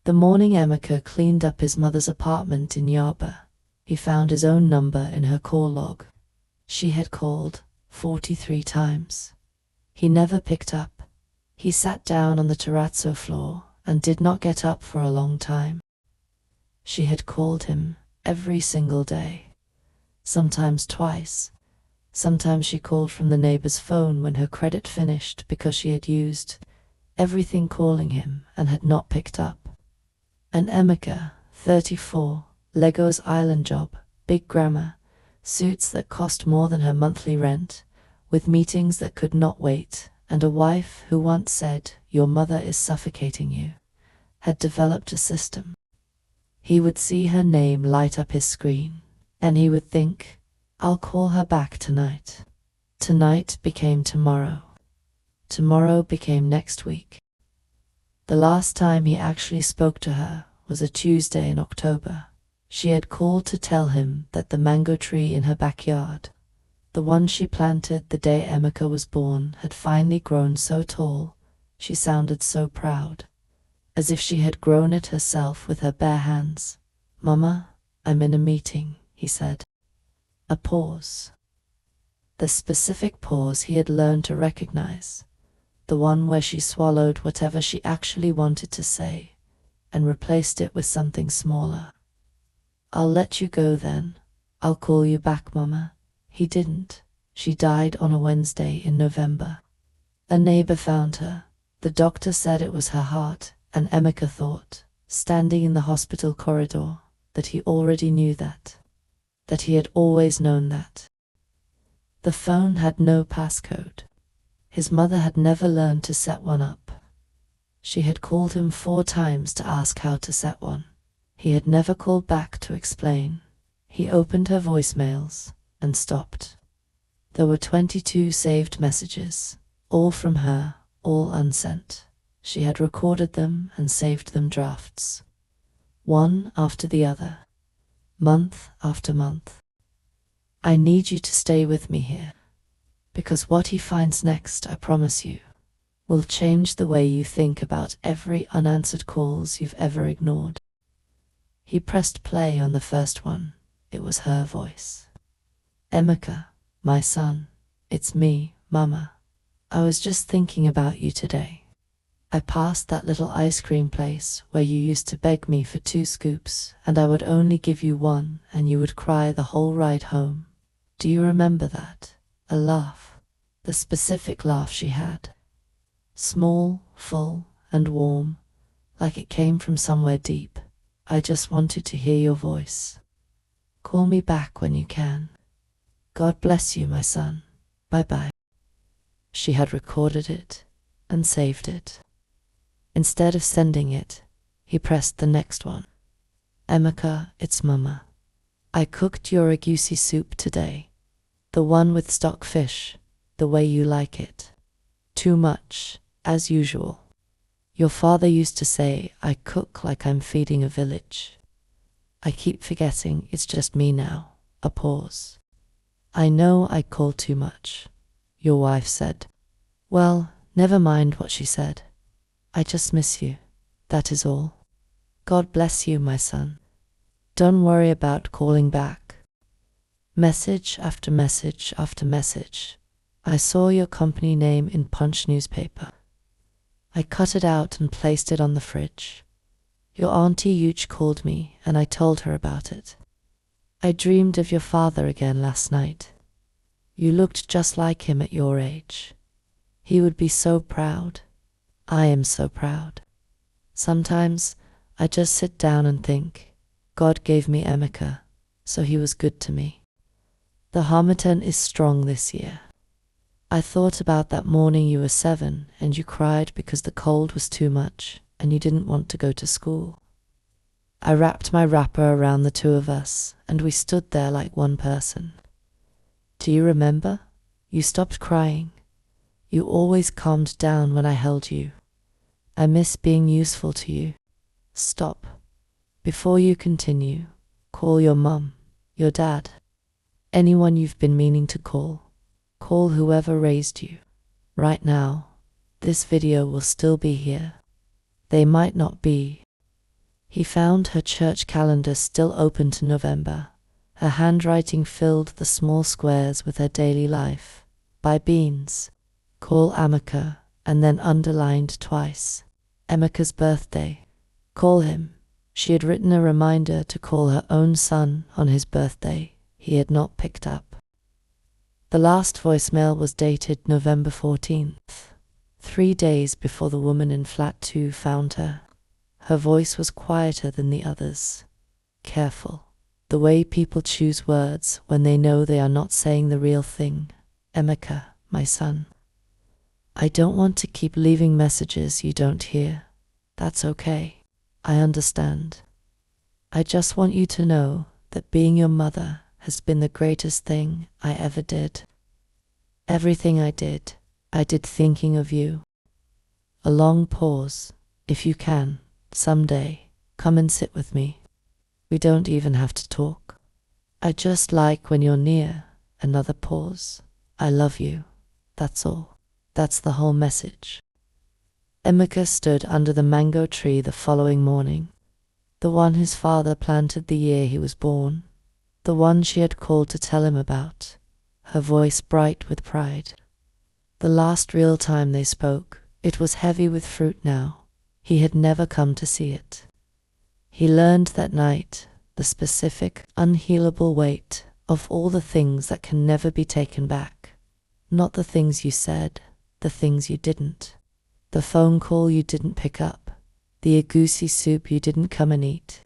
The morning Emeka cleaned up his mother's apartment in Yaba, he found his own number in her call log. She had called 43 times. He never picked up. He sat down on the terrazzo floor and did not get up for a long time. She had called him every single day, sometimes twice. Sometimes she called from the neighbor's phone when her credit finished because she had used everything calling him and had not picked up. And Emeka, 34, Lagos Island job, big grammar, suits that cost more than her monthly rent, with meetings that could not wait, and a wife who once said, "Your mother is suffocating you," had developed a system. He would see her name light up his screen, and he would think, "I'll call her back tonight." Tonight became tomorrow. Tomorrow became next week. The last time he actually spoke to her was a Tuesday in October. She had called to tell him that the mango tree in her backyard, the one she planted the day Emeka was born, had finally grown so tall. She sounded so proud, as if she had grown it herself with her bare hands. "Mama, I'm in a meeting," he said. A pause. The specific pause he had learned to recognize, the one where she swallowed whatever she actually wanted to say and replaced it with something smaller. "I'll let you go then. I'll call you back, Mama." He didn't. She died on a Wednesday in November. A neighbor found her. The doctor said it was her heart, and Emeka thought, standing in the hospital corridor, that he already knew that he had always known that. The phone had no passcode. His mother had never learned to set one up. She had called him 4 times to ask how to set one. He had never called back to explain. He opened her voicemails and stopped. There were 22 saved messages, all from her, all unsent. She had recorded them and saved them drafts, one after the other, month after month. "I need you to stay with me here, because what he finds next, I promise you, will change the way you think about every unanswered calls you've ever ignored." He pressed play on the first one. It was her voice. "Emeka, my son, it's me, Mama. I was just thinking about you today. I passed that little ice cream place where you used to beg me for 2 scoops, and I would only give you 1, and you would cry the whole ride home. Do you remember that?" A laugh. The specific laugh she had. Small, full, and warm, like it came from somewhere deep. "I just wanted to hear your voice. Call me back when you can. God bless you, my son. Bye-bye." She had recorded it and saved it. Instead of sending it, he pressed the next one. "Emeka, it's Mama. I cooked your egusi soup today. The one with stockfish, the way you like it. Too much, as usual. Your father used to say I cook like I'm feeding a village. I keep forgetting it's just me now." A pause. "I know I call too much," your wife said. "Well, never mind what she said. I just miss you, that is all. God bless you, my son. Don't worry about calling back." Message after message after message. "I saw your company name in Punch newspaper. I cut it out and placed it on the fridge. Your Auntie Yuch called me and I told her about it. I dreamed of your father again last night. You looked just like him at your age. He would be so proud. I am so proud. Sometimes I just sit down and think, God gave me Emeka, so he was good to me. The Harmattan is strong this year. I thought about that morning you were 7 and you cried because the cold was too much and you didn't want to go to school. I wrapped my wrapper around the 2 of us and we stood there like one person. Do you remember? You stopped crying. You always calmed down when I held you. I miss being useful to you. Stop. Before you continue, call your mum, your dad, anyone you've been meaning to call. Call whoever raised you. Right now, this video will still be here. They might not be. He found her church calendar still open to November. Her handwriting filled the small squares with her daily life. Buy beans. Call Amaka, and then underlined twice. Emeka's birthday. Call him. She had written a reminder to call her own son on his birthday. He had not picked up. The last voicemail was dated November 14th, 3 days before the woman in flat 2 found her. Her voice was quieter than the others. Careful. The way people choose words when they know they are not saying the real thing. Emeka, my son. I don't want to keep leaving messages you don't hear. That's okay. I understand. I just want you to know that being your mother has been the greatest thing I ever did. Everything I did thinking of you. A long pause. If you can, someday, come and sit with me. We don't even have to talk. I just like when you're near. Another pause. I love you. That's all. That's the whole message. Emeka stood under the mango tree the following morning, the one his father planted the year he was born, the one she had called to tell him about, her voice bright with pride. The last real time they spoke, it was heavy with fruit now. He had never come to see it. He learned that night the specific, unhealable weight of all the things that can never be taken back. Not the things you said, the things you didn't. The phone call you didn't pick up, the egusi soup you didn't come and eat,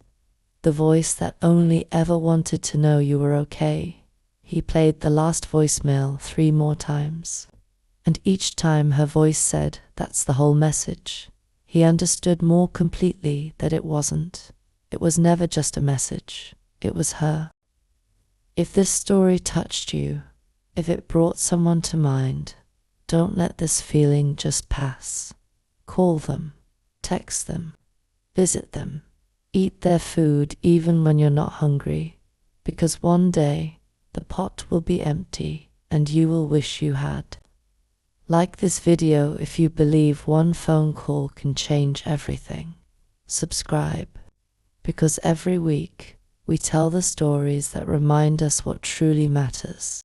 the voice that only ever wanted to know you were okay. He played the last voicemail 3 more times, and each time her voice said, "That's the whole message." He understood more completely that it wasn't. It was never just a message. It was her. If this story touched you, if it brought someone to mind, don't let this feeling just pass. Call them, text them, visit them, eat their food even when you're not hungry, because one day the pot will be empty and you will wish you had. Like this video if you believe one phone call can change everything. Subscribe, because every week we tell the stories that remind us what truly matters.